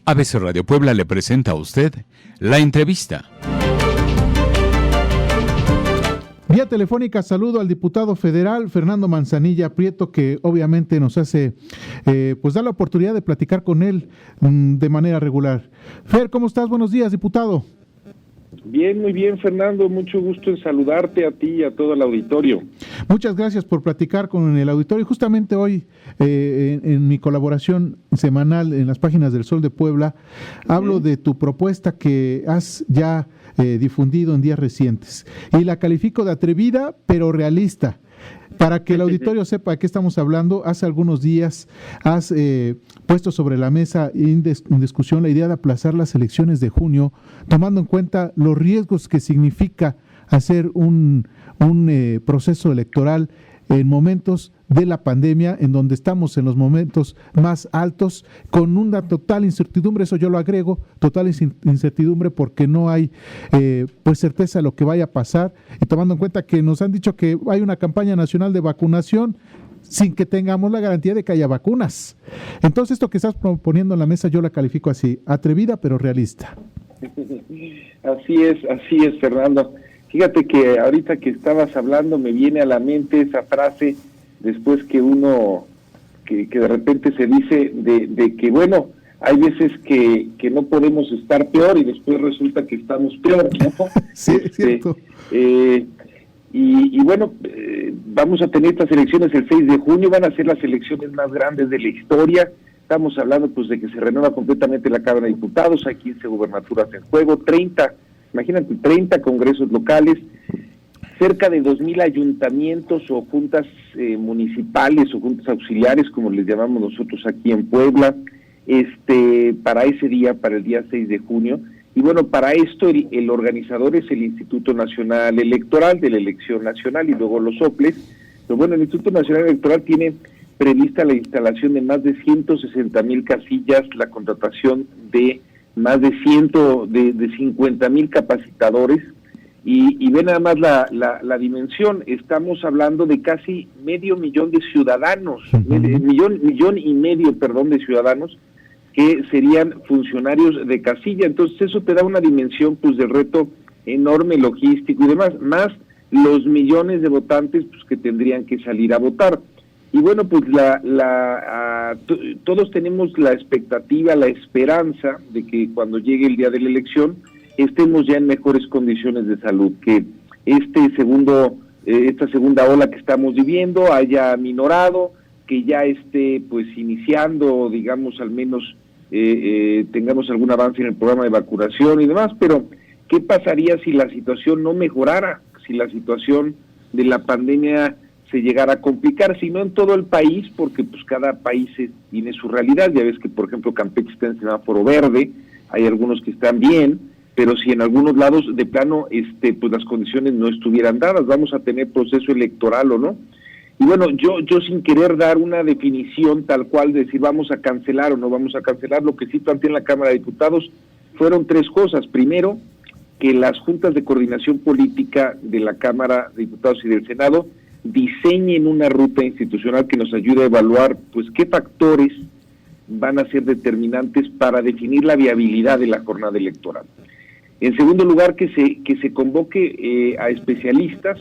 ABC Radio Puebla le presenta a usted la entrevista. Vía telefónica saludo al diputado federal Fernando Manzanilla Prieto, que obviamente nos hace pues da la oportunidad de platicar con él de manera regular. Fer, ¿cómo estás? Buenos días, diputado. Bien, muy bien, Fernando, mucho gusto en saludarte a ti y a todo el auditorio. Muchas gracias por platicar con el auditorio. Justamente hoy, en mi colaboración semanal en las páginas del Sol de Puebla, hablo de tu propuesta que has ya difundido en días recientes, y la califico de atrevida, pero realista. Para que el auditorio sepa de qué estamos hablando, hace algunos días has puesto sobre la mesa en discusión la idea de aplazar las elecciones de junio, tomando en cuenta los riesgos que significa hacer un proceso electoral en momentos de la pandemia, en donde estamos en los momentos más altos, con una total incertidumbre. Eso yo lo agrego, total incertidumbre, porque no hay pues certeza de lo que vaya a pasar, y tomando en cuenta que nos han dicho que hay una campaña nacional de vacunación sin que tengamos la garantía de que haya vacunas. Entonces, esto que estás proponiendo en la mesa yo la califico así, atrevida pero realista. Así es, Fernando. Fíjate que ahorita que estabas hablando me viene a la mente esa frase, después que uno, que de repente se dice de que, bueno, hay veces que no podemos estar peor y después resulta que estamos peor, ¿no? Sí, es cierto. Y bueno, vamos a tener estas elecciones el 6 de junio, van a ser las elecciones más grandes de la historia. Estamos hablando pues de que se renueva completamente la Cámara de Diputados, hay 15 gubernaturas en juego, 30 congresos locales, cerca de 2,000 ayuntamientos o juntas municipales o juntas auxiliares, como les llamamos nosotros aquí en Puebla, para ese día, para el día 6 de junio. Y bueno, para esto el organizador es el Instituto Nacional Electoral de la Elección Nacional y luego los soples. Pero bueno, el Instituto Nacional Electoral tiene prevista la instalación de más de 160,000 casillas, la contratación de más de 50,000 capacitadores, y ve nada más la dimensión. Estamos hablando de casi medio millón de ciudadanos, millón y medio de ciudadanos que serían funcionarios de casilla. Entonces eso te da una dimensión pues del reto enorme logístico y demás, más los millones de votantes pues que tendrían que salir a votar. Y bueno, pues todos tenemos la expectativa, la esperanza de que cuando llegue el día de la elección estemos ya en mejores condiciones de salud, que esta segunda ola que estamos viviendo haya minorado, que ya esté pues iniciando, digamos, al menos tengamos algún avance en el programa de vacunación y demás. Pero ¿qué pasaría si la situación no mejorara, si la situación de la pandemia se llegara a complicar? Si no en todo el país, porque pues cada país tiene su realidad. Ya ves que, por ejemplo, Campeche está en semáforo verde, hay algunos que están bien, pero si en algunos lados de plano pues las condiciones no estuvieran dadas, vamos a tener proceso electoral o no. Y bueno, yo sin querer dar una definición tal cual, decir vamos a cancelar o no vamos a cancelar, lo que sí planteé en la Cámara de Diputados fueron 3 cosas. Primero, que las juntas de coordinación política de la Cámara de Diputados y del Senado diseñen una ruta institucional que nos ayude a evaluar pues qué factores van a ser determinantes para definir la viabilidad de la jornada electoral. En segundo lugar, que se convoque a especialistas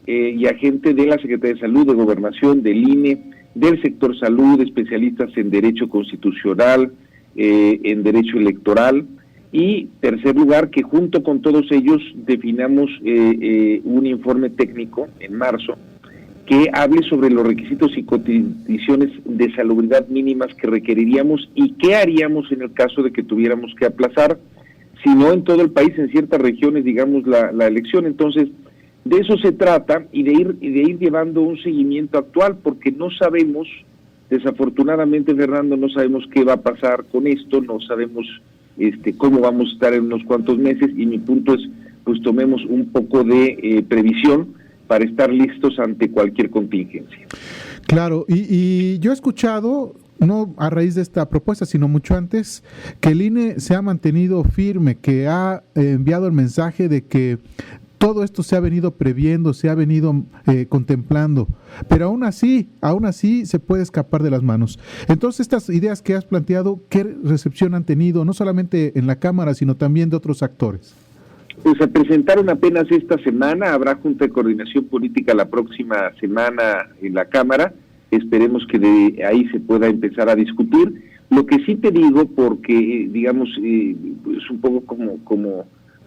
y a gente de la Secretaría de Salud, de Gobernación, del INE, del sector salud, especialistas en Derecho Constitucional, en Derecho Electoral. Y tercer lugar, que junto con todos ellos definamos un informe técnico en marzo que hable sobre los requisitos y condiciones de salubridad mínimas que requeriríamos y qué haríamos en el caso de que tuviéramos que aplazar, si no en todo el país, en ciertas regiones, digamos, la elección. Entonces, de eso se trata, y de ir llevando un seguimiento actual, porque no sabemos, desafortunadamente, Fernando, no sabemos qué va a pasar con esto, no sabemos cómo vamos a estar en unos cuantos meses, y mi punto es, pues tomemos un poco de previsión para estar listos ante cualquier contingencia. Claro, y yo he escuchado, no a raíz de esta propuesta, sino mucho antes, que el INE se ha mantenido firme, que ha enviado el mensaje de que todo esto se ha venido previendo, se ha venido contemplando, pero aún así se puede escapar de las manos. Entonces, estas ideas que has planteado, ¿qué recepción han tenido, no solamente en la Cámara, sino también de otros actores? Pues se presentaron apenas esta semana, habrá Junta de Coordinación Política la próxima semana en la Cámara, esperemos que de ahí se pueda empezar a discutir. Lo que sí te digo, porque digamos, es un poco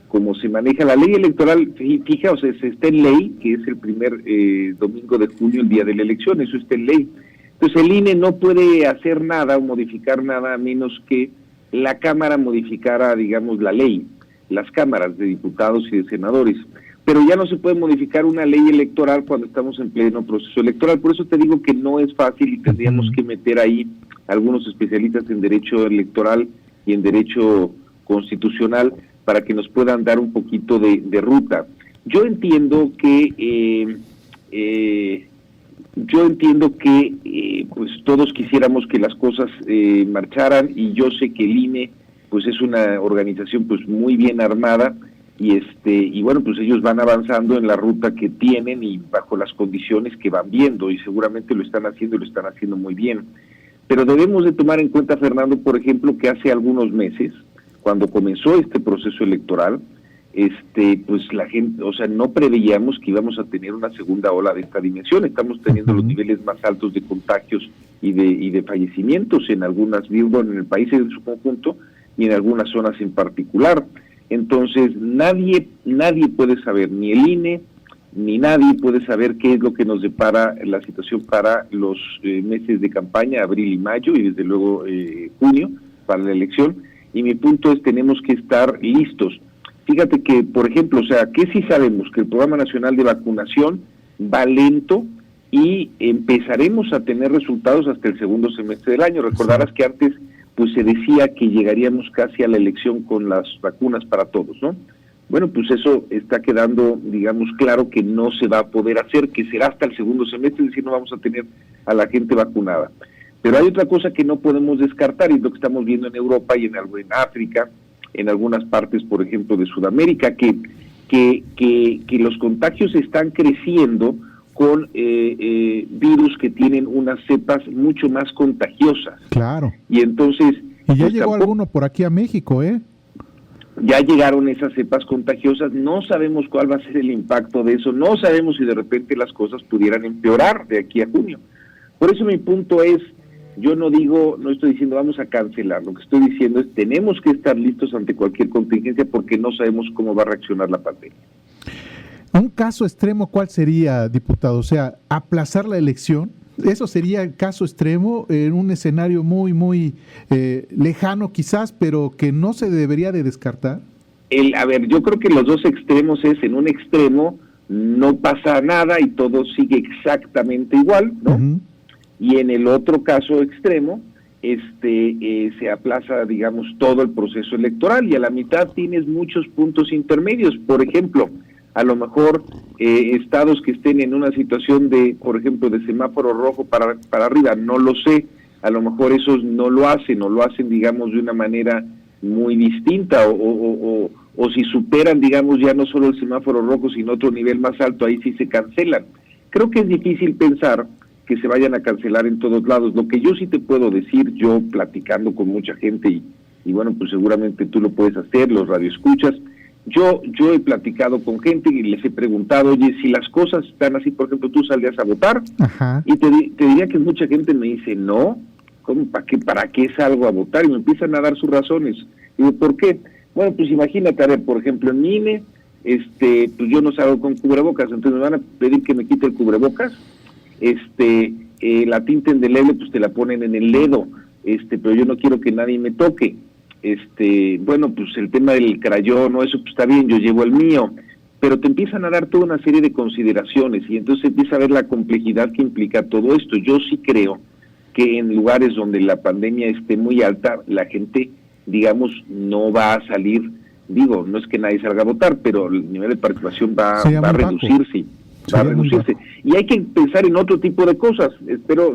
como se maneja la ley electoral, fija, o sea, está en ley, que es el primer domingo de junio, el día de la elección, eso está en ley. Entonces el INE no puede hacer nada o modificar nada a menos que la Cámara modificara, digamos, la ley, las cámaras de diputados y de senadores. Pero ya no se puede modificar una ley electoral cuando estamos en pleno proceso electoral. Por eso te digo que no es fácil y tendríamos que meter ahí algunos especialistas en derecho electoral y en derecho constitucional para que nos puedan dar un poquito de ruta. Yo entiendo que pues todos quisiéramos que las cosas marcharan, y yo sé que el INE pues es una organización pues muy bien armada, y bueno, pues ellos van avanzando en la ruta que tienen y bajo las condiciones que van viendo, y seguramente lo están haciendo muy bien. Pero debemos de tomar en cuenta, Fernando, por ejemplo, que hace algunos meses, cuando comenzó este proceso electoral, pues la gente, o sea, no preveíamos que íbamos a tener una segunda ola de esta dimensión. Estamos teniendo los niveles más altos de contagios y de fallecimientos en algunas, en el país en su conjunto y en algunas zonas en particular. Entonces, nadie puede saber, ni el INE, ni nadie puede saber qué es lo que nos depara la situación para los meses de campaña, abril y mayo, y desde luego junio, para la elección. Y mi punto es, tenemos que estar listos. Fíjate que, por ejemplo, o sea, que sí sabemos que el Programa Nacional de Vacunación va lento y empezaremos a tener resultados hasta el segundo semestre del año. Recordarás que antes pues se decía que llegaríamos casi a la elección con las vacunas para todos, ¿no? Bueno, pues eso está quedando, digamos, claro que no se va a poder hacer, que será hasta el segundo semestre, es decir, no vamos a tener a la gente vacunada. Pero hay otra cosa que no podemos descartar, y es lo que estamos viendo en Europa y en África, en algunas partes, por ejemplo, de Sudamérica, que los contagios están creciendo con virus que tienen unas cepas mucho más contagiosas. Claro. Y entonces... Y ya llegó alguno por aquí a México, ¿eh? Ya llegaron esas cepas contagiosas, no sabemos cuál va a ser el impacto de eso, no sabemos si de repente las cosas pudieran empeorar de aquí a junio. Por eso mi punto es, yo no estoy diciendo vamos a cancelar, lo que estoy diciendo es tenemos que estar listos ante cualquier contingencia porque no sabemos cómo va a reaccionar la pandemia. Un caso extremo, ¿cuál sería, diputado? O sea, aplazar la elección, eso sería el caso extremo en un escenario muy, muy lejano quizás, pero que no se debería de descartar. Yo creo que los dos extremos es, en un extremo no pasa nada y todo sigue exactamente igual, ¿no? Uh-huh. Y en el otro caso extremo, se aplaza, digamos, todo el proceso electoral, y a la mitad tienes muchos puntos intermedios. Por ejemplo, a lo mejor estados que estén en una situación de, por ejemplo, de semáforo rojo para arriba, no lo sé, a lo mejor esos no lo hacen, o lo hacen, digamos, de una manera muy distinta, o si superan, digamos, ya no solo el semáforo rojo, sino otro nivel más alto, ahí sí se cancelan. Creo que es difícil pensar que se vayan a cancelar en todos lados. Lo que yo sí te puedo decir, yo platicando con mucha gente, y bueno, pues seguramente tú lo puedes hacer, los radioescuchas, yo he platicado con gente y les he preguntado, oye, si las cosas están así, por ejemplo, ¿tú saldrías a votar? Ajá. Y te diría que mucha gente me dice, no, ¿cómo, para qué salgo a votar? Y me empiezan a dar sus razones. Digo, ¿por qué? Bueno, pues imagínate, a ver, por ejemplo, en mi INE, pues yo no salgo con cubrebocas, entonces me van a pedir que me quite el cubrebocas. La tinta indeleble pues te la ponen en el dedo, pero yo no quiero que nadie me toque. Bueno, pues el tema del crayón, eso pues está bien, yo llevo el mío, pero te empiezan a dar toda una serie de consideraciones, y entonces empieza a ver la complejidad que implica todo esto. Yo sí creo que en lugares donde la pandemia esté muy alta, la gente, digamos, no va a salir, no es que nadie salga a votar, pero el nivel de participación va a reducirse. Y hay que pensar en otro tipo de cosas.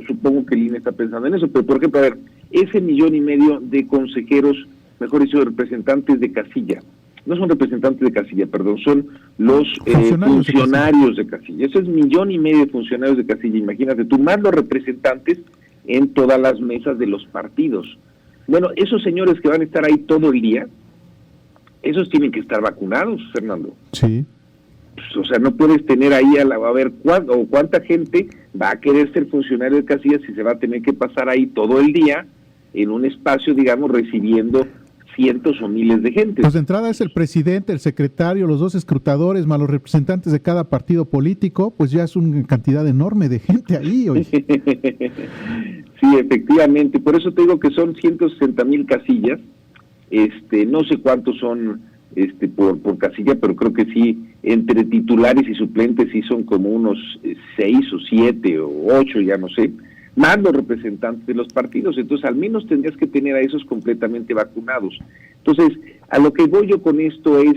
Supongo que el INE está pensando en eso, pero por ejemplo, a ver, ese 1.5 millones de consejeros, mejor dicho, de representantes de casilla, no son representantes de casilla, perdón, son los funcionarios de casilla. Eso es 1.5 millones de funcionarios de casilla, imagínate tú, más los representantes en todas las mesas de los partidos. Bueno, esos señores que van a estar ahí todo el día, esos tienen que estar vacunados, Fernando. Sí. Pues, o sea, no puedes tener ahí a ver cuánta gente va a querer ser funcionario de casilla si se va a tener que pasar ahí todo el día en un espacio, digamos, recibiendo cientos o miles de gente. Pues de entrada es el presidente, el secretario, los 2 escrutadores, más los representantes de cada partido político, pues ya es una cantidad enorme de gente ahí. Oye. Sí, efectivamente, por eso te digo que son 160,000 casillas, no sé cuántos son por casilla, pero creo que sí, entre titulares y suplentes sí son como unos 6 o 7 o 8, ya no sé, más los representantes de los partidos. Entonces al menos tendrías que tener a esos completamente vacunados. Entonces, a lo que voy yo con esto es,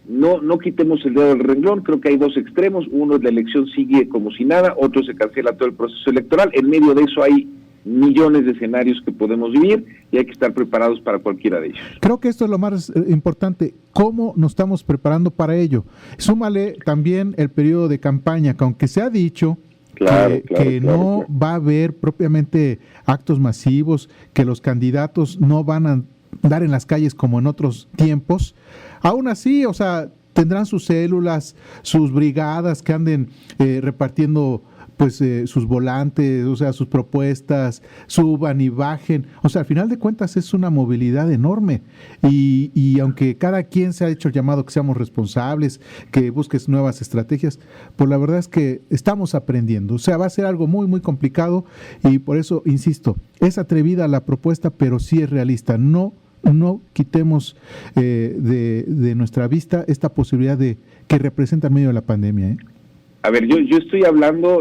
no quitemos el dedo del renglón. Creo que hay 2 extremos: uno es la elección sigue como si nada, otro se cancela todo el proceso electoral. En medio de eso hay millones de escenarios que podemos vivir y hay que estar preparados para cualquiera de ellos. Creo que esto es lo más importante, cómo nos estamos preparando para ello. Súmale también el periodo de campaña, que aunque se ha dicho que no va a haber propiamente actos masivos, que los candidatos no van a dar en las calles como en otros tiempos, aún así, o sea, tendrán sus células, sus brigadas que anden repartiendo pues sus volantes, o sea, sus propuestas, suban y bajen. O sea, al final de cuentas es una movilidad enorme y aunque cada quien se ha hecho el llamado que seamos responsables, que busques nuevas estrategias, pues la verdad es que estamos aprendiendo. O sea, va a ser algo muy, muy complicado y por eso, insisto, es atrevida la propuesta, pero sí es realista. No quitemos de nuestra vista esta posibilidad de que representa en medio de la pandemia, A ver, yo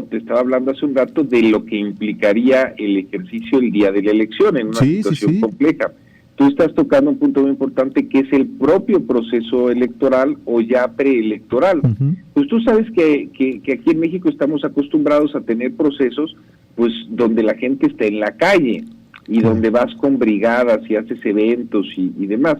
te estaba hablando hace un rato de lo que implicaría el ejercicio el día de la elección en una situación compleja. Tú estás tocando un punto muy importante que es el propio proceso electoral o ya preelectoral. Uh-huh. Pues tú sabes que aquí en México estamos acostumbrados a tener procesos pues donde la gente está en la calle y donde vas con brigadas y haces eventos y demás.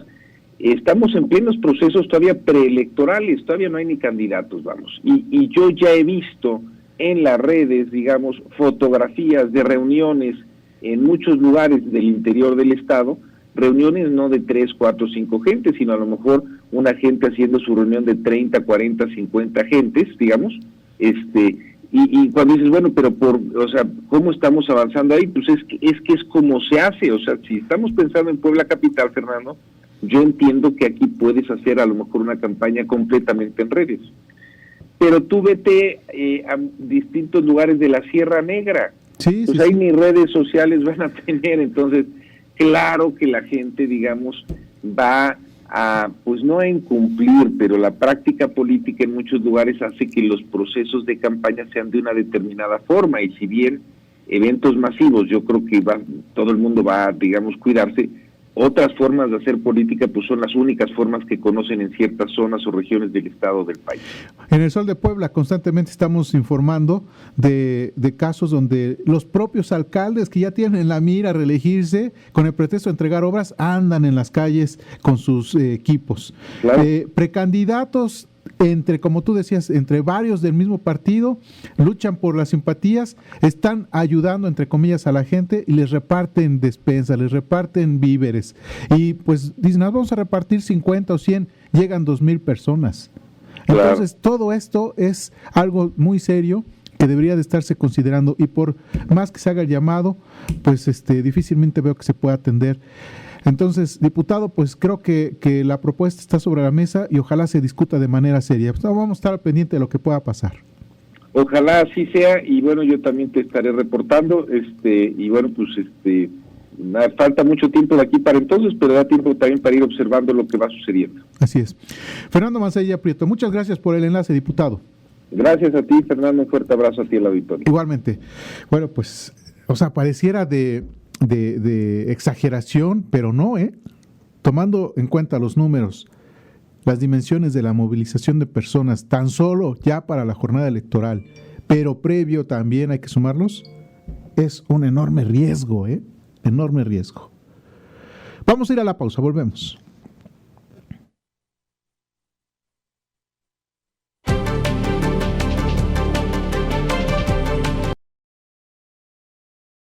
Estamos en plenos procesos todavía preelectorales, todavía no hay ni candidatos, vamos. Y yo ya he visto en las redes, digamos, fotografías de reuniones en muchos lugares del interior del estado, reuniones no de 3, 4, 5 gentes, sino a lo mejor una gente haciendo su reunión de 30, 40, 50 gentes, digamos, y cuando dices, bueno, pero ¿cómo estamos avanzando ahí? Pues es que es como se hace, o sea, si estamos pensando en Puebla capital, Fernando, yo entiendo que aquí puedes hacer a lo mejor una campaña completamente en redes, pero tú vete a distintos lugares de la Sierra Negra, pues ahí ni redes sociales van a tener. Entonces claro que la gente, digamos, va a, pues no a incumplir, pero la práctica política en muchos lugares hace que los procesos de campaña sean de una determinada forma, y si bien eventos masivos, yo creo que todo el mundo va a, digamos, cuidarse, otras formas de hacer política pues son las únicas formas que conocen en ciertas zonas o regiones del estado del país. En el Sol de Puebla constantemente estamos informando de casos donde los propios alcaldes que ya tienen en la mira reelegirse con el pretexto de entregar obras andan en las calles con sus equipos. Claro. Precandidatos como tú decías, entre varios del mismo partido, luchan por las simpatías, están ayudando, entre comillas, a la gente y les reparten despensas, les reparten víveres. Y pues dicen, vamos a repartir 50 o 100, llegan 2,000 personas. Claro. Entonces, todo esto es algo muy serio que debería de estarse considerando, y por más que se haga el llamado, pues difícilmente veo que se pueda atender. Entonces, diputado, pues creo que la propuesta está sobre la mesa y ojalá se discuta de manera seria. Pues vamos a estar al pendiente de lo que pueda pasar. Ojalá así sea, y bueno, yo también te estaré reportando, y bueno, pues falta mucho tiempo de aquí para entonces, pero da tiempo también para ir observando lo que va sucediendo. Así es. Fernando Mancilla Prieto, muchas gracias por el enlace, diputado. Gracias a ti, Fernando, un fuerte abrazo a ti, el auditorio. Igualmente. Bueno, pues, pareciera de exageración, pero no, tomando en cuenta los números, las dimensiones de la movilización de personas, tan solo ya para la jornada electoral, pero previo también hay que sumarlos, es un enorme riesgo, enorme riesgo. Vamos a ir a la pausa, volvemos.